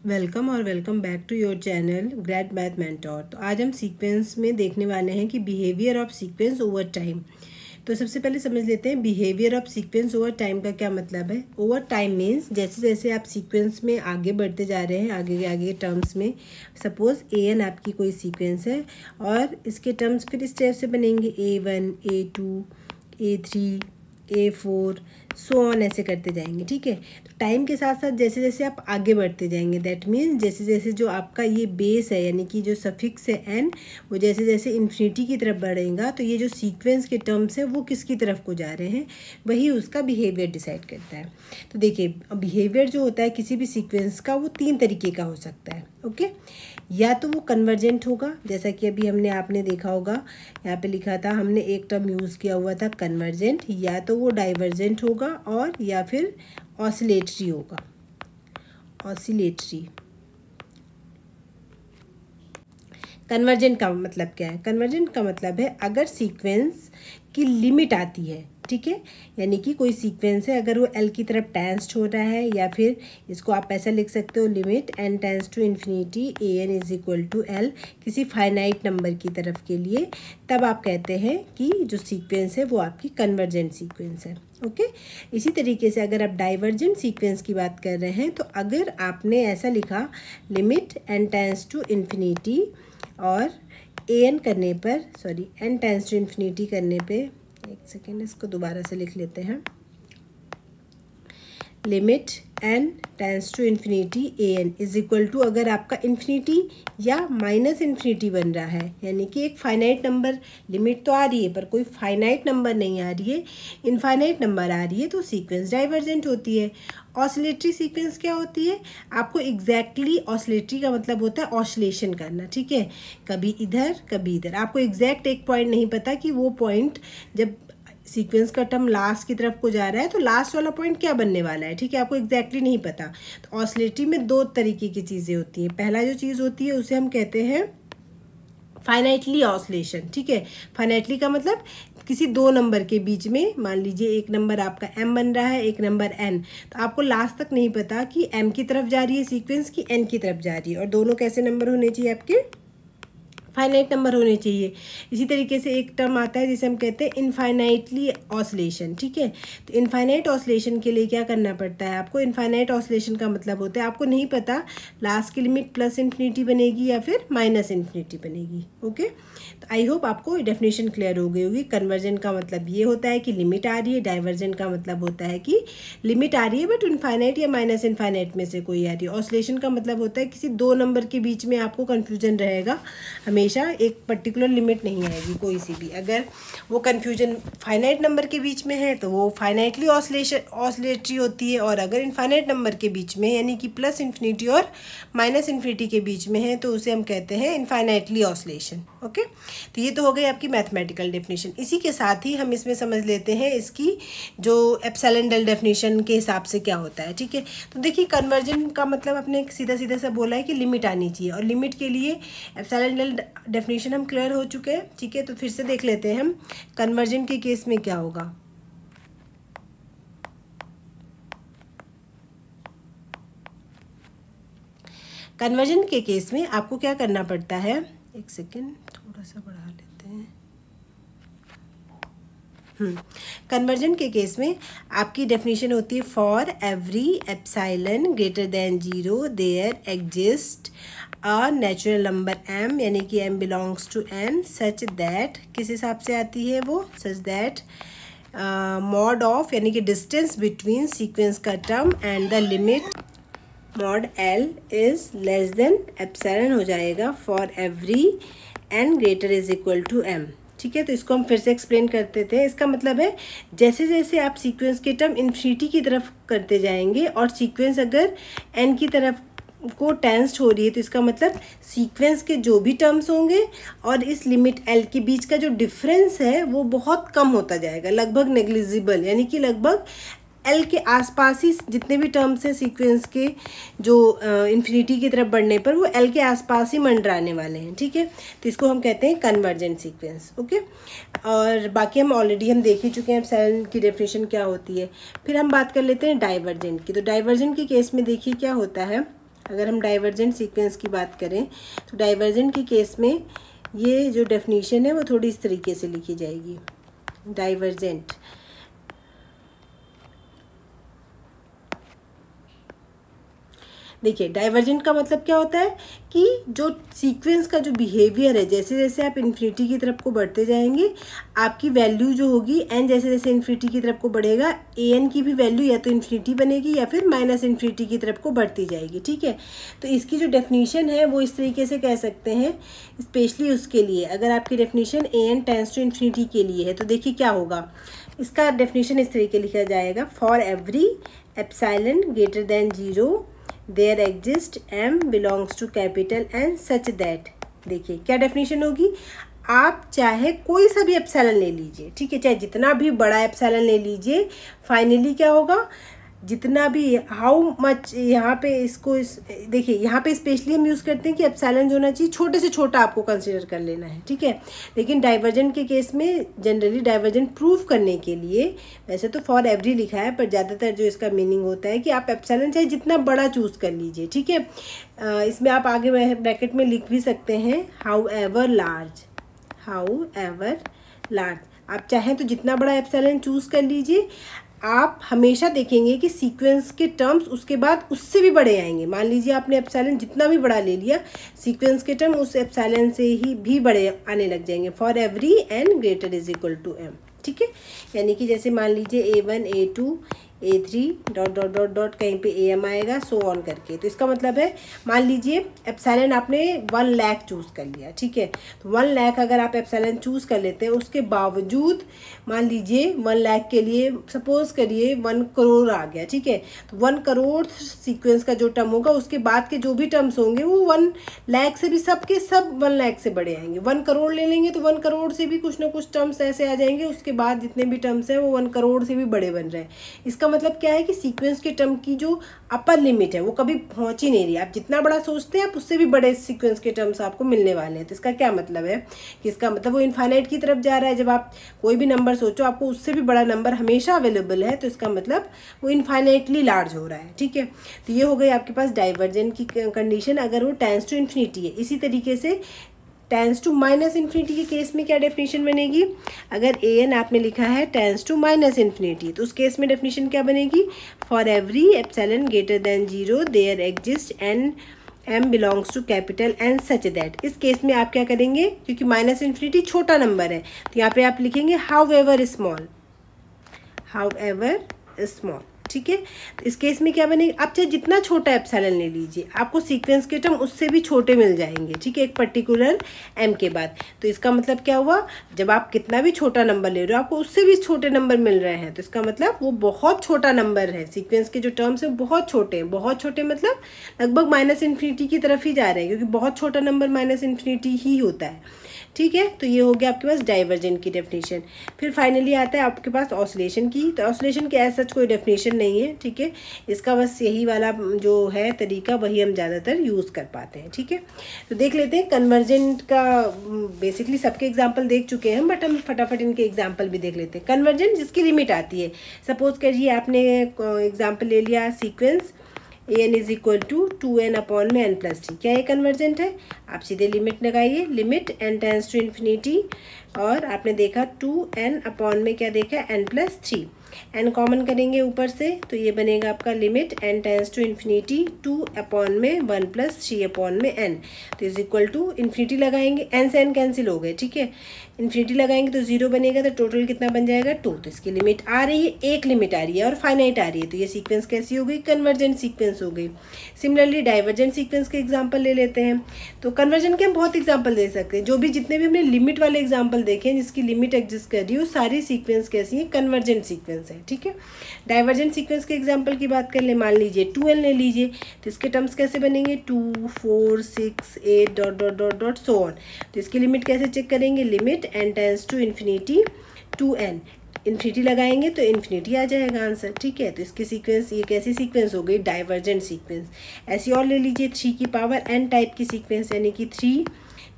Welcome और welcome back to your channel great math mentor. तो आज हम सीक्वेंस में देखने वाले हैं कि behaviour of sequence over time. तो सबसे पहले समझ लेते हैं behaviour of sequence over time का क्या मतलब है। ओवर टाइम मीन्स जैसे जैसे आप सीक्वेंस में आगे बढ़ते जा रहे हैं, आगे आगे टर्म्स में, सपोज an आपकी कोई सीक्वेंस है और इसके टर्म्स फिर इस टाइप से बनेंगे a1 a2 a3 a4 so on, ऐसे करते जाएंगे। ठीक है, तो टाइम के साथ साथ जैसे जैसे आप आगे बढ़ते जाएंगे, दैट मीन्स जैसे जैसे जो आपका ये बेस है यानी कि जो सफिक्स है एन, वो जैसे जैसे इन्फिनिटी की तरफ बढ़ेगा तो ये जो सीक्वेंस के टर्म्स है वो किसकी तरफ को जा रहे हैं, वही उसका बिहेवियर डिसाइड करता है। तो देखिए, बिहेवियर जो होता है किसी भी सीक्वेंस का वो 3 तरीके का हो सकता है। ओके, या तो वो कन्वर्जेंट होगा, जैसा कि अभी आपने देखा होगा, यहाँ पे लिखा था हमने एक टर्म यूज़ किया हुआ था कन्वर्जेंट, या तो वो डाइवर्जेंट होगा और या फिर ऑसिलेटरी होगा। ऑसिलेटरी। कन्वर्जेंट का मतलब क्या है? कन्वर्जेंट का मतलब है अगर सीक्वेंस की लिमिट आती है, ठीक है, यानी कि कोई सीक्वेंस है अगर वो एल की तरफ टेंस्ड हो रहा है, या फिर इसको आप ऐसा लिख सकते हो limit n tends to infinity a n is equal to l, किसी फाइनाइट नंबर की तरफ के लिए, तब आप कहते हैं कि जो सीक्वेंस है वो आपकी कन्वर्जेंट सीक्वेंस है। ओके, इसी तरीके से अगर आप डाइवर्जेंट सीक्वेंस की बात कर रहे हैं तो अगर आपने ऐसा लिखा limit n tends to infinity और ए एन करने पर, sorry n tends to infinity करने पे, एक सेकेंड इसको दोबारा से लिख लेते हैं, limit n tends to infinity a n is equal to, अगर आपका इन्फिनिटी या माइनस इन्फिनिटी बन रहा है, यानी कि एक फाइनाइट नंबर, लिमिट तो आ रही है पर कोई फाइनाइट नंबर नहीं आ रही है, इनफाइनाइट नंबर आ रही है, तो सीक्वेंस डाइवर्जेंट होती है। ऑसिलेटरी सीक्वेंस क्या होती है? आपको एग्जैक्टली ऑसिलेटरी का मतलब होता है ऑसिलेशन करना, ठीक है, कभी इधर कभी इधर, आपको एग्जैक्ट एक पॉइंट नहीं पता कि वो पॉइंट जब सीक्वेंस का टर्म लास्ट की तरफ को जा रहा है तो लास्ट वाला पॉइंट क्या बनने वाला है, ठीक है, आपको एग्जैक्टली नहीं पता। तो ऑसिलेटरी में 2 तरीके की चीज़ें होती हैं। पहला जो चीज़ होती है उसे हम कहते हैं फाइनाइटली ऑसिलेशन, ठीक है। फाइनाइटली का मतलब किसी 2 नंबर के बीच में, मान लीजिए एक नंबर आपका m बन रहा है, एक नंबर n, तो आपको लास्ट तक नहीं पता कि m की तरफ जा रही है सीक्वेंस की n की तरफ जा रही है, और दोनों कैसे नंबर होने चाहिए आपके? फाइनाइट नंबर होने चाहिए। इसी तरीके से एक टर्म आता है जिसे हम कहते हैं इनफाइनाइटली ऑसिलेशन, ठीक है। तो इनफाइनाइट ऑसिलेशन के लिए क्या करना पड़ता है आपको? इनफाइनाइट ऑसिलेशन का मतलब होता है आपको नहीं पता लास्ट की लिमिट प्लस इन्फिनिटी बनेगी या फिर माइनस इन्फिनिटी बनेगी। ओके, तो आई होप आपको डेफिनेशन क्लियर हो गई होगी। कन्वर्जेंट का मतलब ये होता है कि लिमिट आ रही है, डाइवर्जेंट का मतलब होता है कि लिमिट आ रही है बट इनफाइनाइट या माइनस इनफाइनाइट में से कोई आ रही है। ऑसिलेशन का मतलब होता है किसी 2 नंबर के बीच में आपको कन्फ्यूजन रहेगा, हमेशा एक पर्टिकुलर लिमिट नहीं आएगी कोई सी भी। अगर वो कन्फ्यूजन फाइनाइट नंबर के बीच में है तो वो फाइनाइटली ऑसिलेटरी होती है, और अगर इनफाइनाइट नंबर के बीच में यानी कि प्लस इन्फिनिटी और माइनस इन्फिनिटी के बीच में है तो उसे हम कहते हैं इनफाइनाइटली ऑसिलेशन। ओके, तो ये तो हो गई आपकी मैथमेटिकल डेफिनेशन। इसी के साथ ही हम इसमें समझ लेते हैं इसकी जो एप्सिलॉन डेल डेफिनेशन के हिसाब से क्या होता है, ठीक है। तो देखिए, कन्वर्जन का मतलब अपने सीधा सीधा सा बोला है कि लिमिट आनी चाहिए, और लिमिट के लिए एप्सिलॉन डेल डेफिनेशन हम क्लियर हो चुके हैं, ठीक है। तो फिर से देख लेते हैं हम कन्वर्जन के केस में क्या होगा। कन्वर्जन के केस में आपको क्या करना पड़ता है, एक सेकेंड थोड़ा सा बढ़ा लेते हैं। कन्वर्जन के केस में आपकी डेफिनेशन होती है for every epsilon greater than 0 there exist a natural number m, यानी कि m belongs to n such that, किस हिसाब से आती है वो, सच दैट मॉड ऑफ, यानी कि डिस्टेंस बिटवीन सीक्वेंस का term and the limit mod l is less than epsilon हो जाएगा for every n greater is equal to m, ठीक है। तो इसको हम फिर से एक्सप्लेन करते थे। इसका मतलब है जैसे जैसे आप सीक्वेंस के टर्म इन्फिनिटी की तरफ करते जाएंगे और सीक्वेंस अगर n की तरफ को टेंस्ड हो रही है तो इसका मतलब सीक्वेंस के जो भी टर्म्स होंगे और इस लिमिट l के बीच का जो डिफरेंस है वो बहुत कम होता जाएगा, लगभग नेग्लिजिबल, यानी कि लगभग एल के आसपास ही जितने भी टर्म्स हैं सीक्वेंस के, जो इन्फिनिटी की तरफ बढ़ने पर वो एल के आसपास ही मंडराने वाले हैं, ठीक है। तो इसको हम कहते हैं कन्वर्जेंट सीक्वेंस। ओके, और बाकी हम ऑलरेडी देख ही चुके हैं एप्सिलॉन की डेफिनेशन क्या होती है। फिर हम बात कर लेते हैं डाइवर्जेंट की। तो डाइवर्जेंट के केस में देखिए क्या होता है, अगर हम डाइवर्जेंट सीक्वेंस की बात करें तो डाइवर्जेंट के केस में ये जो डेफिनेशन है वो थोड़ी इस तरीके से लिखी जाएगी। डाइवर्जेंट, देखिए डाइवर्जेंट का मतलब क्या होता है कि जो सीक्वेंस का जो बिहेवियर है, जैसे जैसे आप इन्फिनिटी की तरफ को बढ़ते जाएंगे आपकी वैल्यू जो होगी एन जैसे जैसे इन्फिनिटी की तरफ को बढ़ेगा ए एन की भी वैल्यू या तो इन्फिनिटी बनेगी या फिर माइनस इन्फिनिटी की तरफ को बढ़ती जाएगी। ठीक है, तो इसकी जो डेफिनेशन है वो इस तरीके से कह सकते हैं, स्पेशली उसके लिए अगर आपकी definition a n tends to infinity के लिए है तो देखिए क्या होगा। इसका डेफिनेशन इस तरीके लिखा जाएगा, for every epsilon greater than 0 there exist m belongs to capital N such that, देखिए क्या डेफिनेशन होगी, आप चाहे कोई सा भी एप्सिलॉन ले लीजिए, ठीक है, चाहे जितना भी बड़ा एप्सिलॉन ले लीजिए, फाइनली क्या होगा, जितना भी हाउ मच यहाँ पे इसको देखिए यहाँ पे स्पेशली हम यूज़ करते हैं कि एप्सिलॉन जो होना चाहिए छोटे से छोटा आपको कंसीडर कर लेना है। ठीक है, लेकिन डाइवर्जेंट के केस में जनरली डाइवर्जेंट प्रूव करने के लिए वैसे तो फॉर एवरी लिखा है, पर ज़्यादातर जो इसका मीनिंग होता है कि आप एप्सिलॉन चाहे जितना बड़ा चूज़ कर लीजिए। ठीक है, इसमें आप आगे ब्रैकेट में लिख भी सकते हैं हाउ एवर लार्ज, आप चाहें तो जितना बड़ा एप्सिलॉन चूज़ कर लीजिए। आप हमेशा देखेंगे कि सीक्वेंस के टर्म्स उसके बाद उससे भी बड़े आएंगे। मान लीजिए आपने एप्सिलॉन जितना भी बड़ा ले लिया, सीक्वेंस के टर्म उस एप्सिलॉन से ही भी बड़े आने लग जाएंगे, for every n greater is equal to m. ठीक है, यानी कि जैसे मान लीजिए A1 A2 A3 dot dot dot dot कहीं पे AM आएगा, सो ऑन करके। तो इसका मतलब है मान लीजिए एप्सिलॉन आपने 1 लाख चूज़ कर लिया। ठीक है, तो 1 लाख अगर आप एप्सिलॉन चूज़ कर लेते हैं, उसके बावजूद मान लीजिए 1 लाख के लिए सपोज करिए 1 करोड़ आ गया। ठीक है, तो 1 करोड़ सीक्वेंस का जो टर्म होगा उसके बाद के जो भी टर्म्स होंगे वो 1 लाख से भी सब 1 लाख से बड़े आएंगे। 1 करोड़ ले लेंगे तो 1 करोड़ से भी कुछ ना कुछ टर्म्स ऐसे आ जाएंगे, उसके बाद जितने भी टर्म्स हैं वो 1 करोड़ से भी बड़े बन रहे हैं। इसका मतलब क्या है कि सीक्वेंस के टर्म की जो अपर लिमिट है वो कभी पहुंच ही नहीं रही। आप जितना बड़ा सोचते हैं आप उससे भी बड़े सीक्वेंस के टर्म्स आपको मिलने वाले हैं। तो इसका क्या मतलब है कि इसका मतलब वो इनफाइनाइट की तरफ जा रहा है। जब आप कोई भी नंबर सोचो आपको उससे भी बड़ा नंबर हमेशा अवेलेबल है, तो इसका मतलब वो इनफाइनाइटली लार्ज हो रहा है। ठीक है, तो ये हो गई आपके पास डाइवर्जेंट की कंडीशन अगर वो टेंड्स टू इन्फिनिटी है। इसी तरीके से टेंड्स टू माइनस इन्फिनिटी के केस में क्या डेफिनेशन बनेगी, अगर an आपने लिखा है टेंड्स टू माइनस इन्फिनिटी तो उस केस में डेफिनेशन क्या बनेगी, for every epsilon greater than 0 there exist n m belongs to capital N such that. इस केस में आप क्या करेंगे, क्योंकि माइनस इन्फिनिटी छोटा नंबर है तो यहाँ पे आप लिखेंगे हाउ एवर स्मॉल। ठीक है, तो इस केस में क्या बनेगा, आप चाहे जितना छोटा एप्सिलॉन ले लीजिए आपको सीक्वेंस के टर्म उससे भी छोटे मिल जाएंगे। ठीक है, एक पर्टिकुलर m के बाद। तो इसका मतलब क्या हुआ, जब आप कितना भी छोटा नंबर ले रहे हो आपको उससे भी छोटे नंबर मिल रहे हैं, तो इसका मतलब वो बहुत छोटा नंबर है। सीक्वेंस के जो टर्म्स हैं बहुत छोटे हैं, बहुत छोटे मतलब लगभग माइनस इन्फिनिटी की तरफ ही जा रहे हैं, क्योंकि बहुत छोटा नंबर माइनस इन्फिनिटी ही होता है। ठीक है, तो ये हो गया आपके पास डाइवर्जेंट की डेफिनेशन। फिर फाइनली आता है आपके पास ऑसिलेशन की। तो ऑसिलेशन के एज सच कोई डेफिनेशन नहीं है। ठीक है, इसका बस यही वाला जो है तरीका वही हम ज़्यादातर यूज़ कर पाते हैं। ठीक है, तो देख लेते हैं कन्वर्जेंट का। बेसिकली सबके एग्जाम्पल देख चुके हैं बट हम फटाफट इनके एग्जाम्पल भी देख लेते हैं। कन्वर्जेंट जिसकी लिमिट आती है, सपोज करिए आपने एग्जाम्पल ले लिया sequence an is equal to 2n upon में n+3। क्या ये कन्वर्जेंट है, आप सीधे लिमिट लगाइए, limit n tends to infinity और आपने देखा 2n अपॉन में क्या देखा n+3, n कॉमन करेंगे ऊपर से तो ये बनेगा आपका limit n tends to infinity 2 upon में 1+3 अपॉन में n, तो इज इक्वल टू इन्फिनिटी लगाएंगे, n से n कैंसिल हो गए। ठीक है, इन्फिनिटी लगाएंगे तो 0 बनेगा, तो टोटल कितना बन जाएगा 2। तो इसकी लिमिट आ रही है, एक लिमिट आ रही है और फाइनाइट आ रही है, तो ये सीक्वेंस कैसी हो गई, कन्वर्जेंट सीक्वेंस हो गई। सिमिलरली डाइवर्जेंट सीक्वेंस के एग्जाम्पल ले लेते हैं। तो कन्वर्जेंट के हम बहुत एग्जाम्पल दे सकते हैं, जो भी जितने भी हमने लिमिट वाले एग्जाम्पल देखे हैं जिसकी लिमिट एग्जिस्ट कर रही है वो सारी सीक्वेंस कैसी है, कन्वर्जेंट सीक्वेंस है। ठीक है, डाइवर्जेंट सीक्वेंस के एग्जाम्पल की बात कर ले, मान लीजिए 2n ले लीजिए, तो इसके टर्म्स कैसे बनेंगे 2 4 6 8 dot dot dot dot so on. तो इसकी लिमिट कैसे चेक करेंगे, limit n tends to infinity 2n, infinity लगाएंगे तो इन्फिनिटी आ जाएगा आंसर। ठीक है, तो इसकी सीक्वेंस ये कैसी सीक्वेंस हो गई, डाइवर्जेंट सीक्वेंस। ऐसी और ले लीजिए 3 की पावर n टाइप की सीक्वेंस, यानी कि 3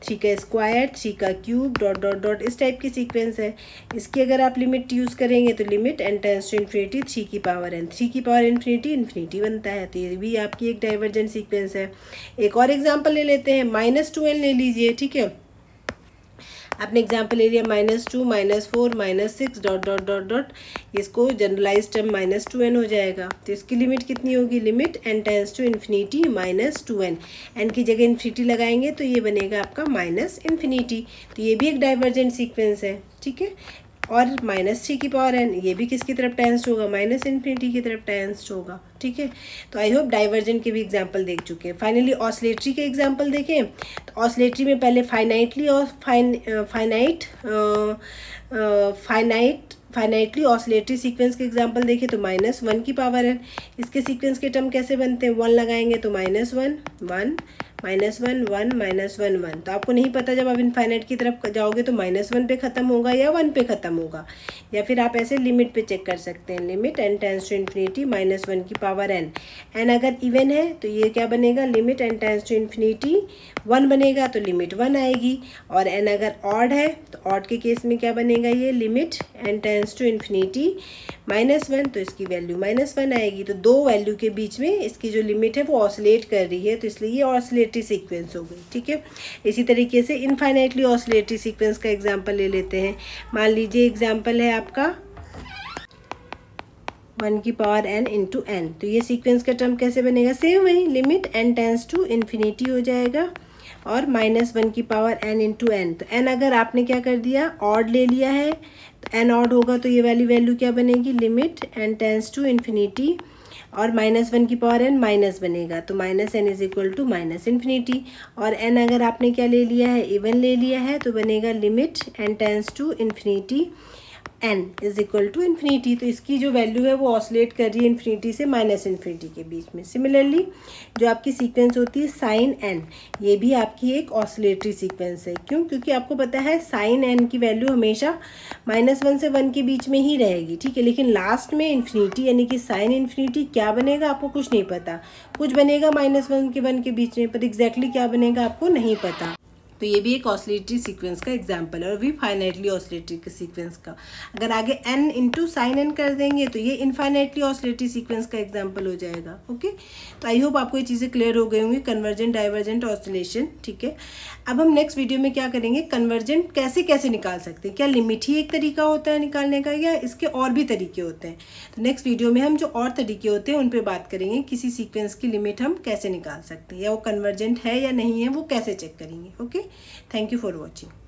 3 का स्क्वायर, 3 का क्यूब, डॉट डॉट डॉट, इस टाइप की सीक्वेंस है। इसकी अगर आप लिमिट यूज़ करेंगे तो limit n tends to infinity 3 की पावर n, 3 की पावर इन्फिनिटी इन्फिनिटी बनता है। तो ये भी आपकी एक डाइवर्जेंट सीक्वेंस है। एक और एग्जाम्पल ले लेते हैं, -2n ले लीजिए, ठीक है। आपने एग्जाम्पल ले लिया -2, -4, -6, डॉट डॉट डॉट डॉट, इसको जनरलाइज टर्म -2n हो जाएगा। तो इसकी लिमिट कितनी होगी, limit n tends to infinity -2n, n की जगह इन्फिनिटी लगाएंगे तो ये बनेगा आपका -इन्फिनिटी। तो ये भी एक डाइवर्जेंट सीक्वेंस है, ठीक है। और -3 की पावर n, ये भी किसकी तरफ टेंस्ड होगा, -इन्फिनिटी की तरफ टेंस्ड होगा, ठीक है। तो आई होप डाइवर्जेंट के भी एग्जांपल देख चुके हैं। फाइनली ऑसिलेटरी के एग्जांपल देखें तो ऑसिलेटरी में पहले फाइनाइटली और फाइनाइटली ऑसिलेटरी सीक्वेंस के एग्जांपल देखें तो -1 की पावर n, इसके सीक्वेंस के टर्म कैसे बनते हैं, 1 लगाएंगे तो -1 1 -1 1 -1 1। तो आपको नहीं पता जब आप इनफाइनाइट की तरफ जाओगे तो -1 पे ख़त्म होगा या 1 पे ख़त्म होगा, या फिर आप ऐसे लिमिट पे चेक कर सकते हैं, limit n tends to infinity -1 की पावर n। n अगर इवन है तो ये क्या बनेगा, limit n tends to infinity 1 बनेगा तो लिमिट 1 आएगी। और n अगर ऑड है तो ऑड के केस में क्या बनेगा, ये limit n tends to infinity -1, तो इसकी वैल्यू -1 आएगी। तो दो वैल्यू के बीच में इसकी जो लिमिट है वो ऑसिलेट कर रही है, तो इसलिए ये ऑसिलेटरी सीक्वेंस हो गई, ठीक है। इसी तरीके से इनफाइनाइटली ऑसिलेटरी सीक्वेंस का एग्जांपल ले लेते हैं। मान लीजिए एग्जांपल है आपका 1 की पावर n इंटू n, तो ये सीक्वेंस का टर्म कैसे बनेगा, सेम वही, limit n tends to infinity हो जाएगा और -1 की पावर n इंटू n। तो n अगर आपने क्या कर दिया, ऑड ले लिया है, तो n ऑड होगा तो ये वाली वैल्यू क्या बनेगी, limit n tends to infinity और -1 की पावर n माइनस बनेगा, तो -n is equal to -infinity. और n अगर आपने क्या ले लिया है, इवन ले लिया है, तो बनेगा limit n tends to infinity n is equal to infinity. तो इसकी जो वैल्यू है वो ऑसिलेट कर रही है इन्फिनिटी से -इन्फिनिटी के बीच में। सिमिलरली जो आपकी सीक्वेंस होती है साइन n, ये भी आपकी एक ऑसिलेटरी सीक्वेंस है। क्यों, क्योंकि आपको पता है साइन n की वैल्यू हमेशा -1 से 1 के बीच में ही रहेगी, ठीक है। लेकिन लास्ट में इन्फिनिटी यानी कि साइन इन्फिनिटी क्या बनेगा आपको कुछ नहीं पता, कुछ बनेगा -1 के 1 के बीच में, पर एग्जैक्टली क्या बनेगा आपको नहीं पता। तो ये भी एक ऑसिलेटरी सीक्वेंस का एग्जांपल है और भी फाइनाइटली ऑसिलेटरी के सीक्वेंस का। अगर आगे n इंटू साइन n कर देंगे तो ये इनफाइनाइटली ऑसिलेटरी सीक्वेंस का एग्जांपल हो जाएगा, ओके। तो आई होप आपको ये चीज़ें क्लियर हो गई होंगी, कन्वर्जेंट, डाइवर्जेंट, ऑसिलेशन, ठीक है। अब हम नेक्स्ट वीडियो में क्या करेंगे, कन्वर्जेंट कैसे कैसे निकाल सकते हैं, क्या लिमिट ही एक तरीका होता है निकालने का या इसके और भी तरीके होते हैं। तो नेक्स्ट वीडियो में हम जो और तरीके होते हैं उन पर बात करेंगे, किसी सीक्वेंस की लिमिट हम कैसे निकाल सकते हैं या वो कन्वर्जेंट है या नहीं है वो कैसे चेक करेंगे, okay. Thank you for watching.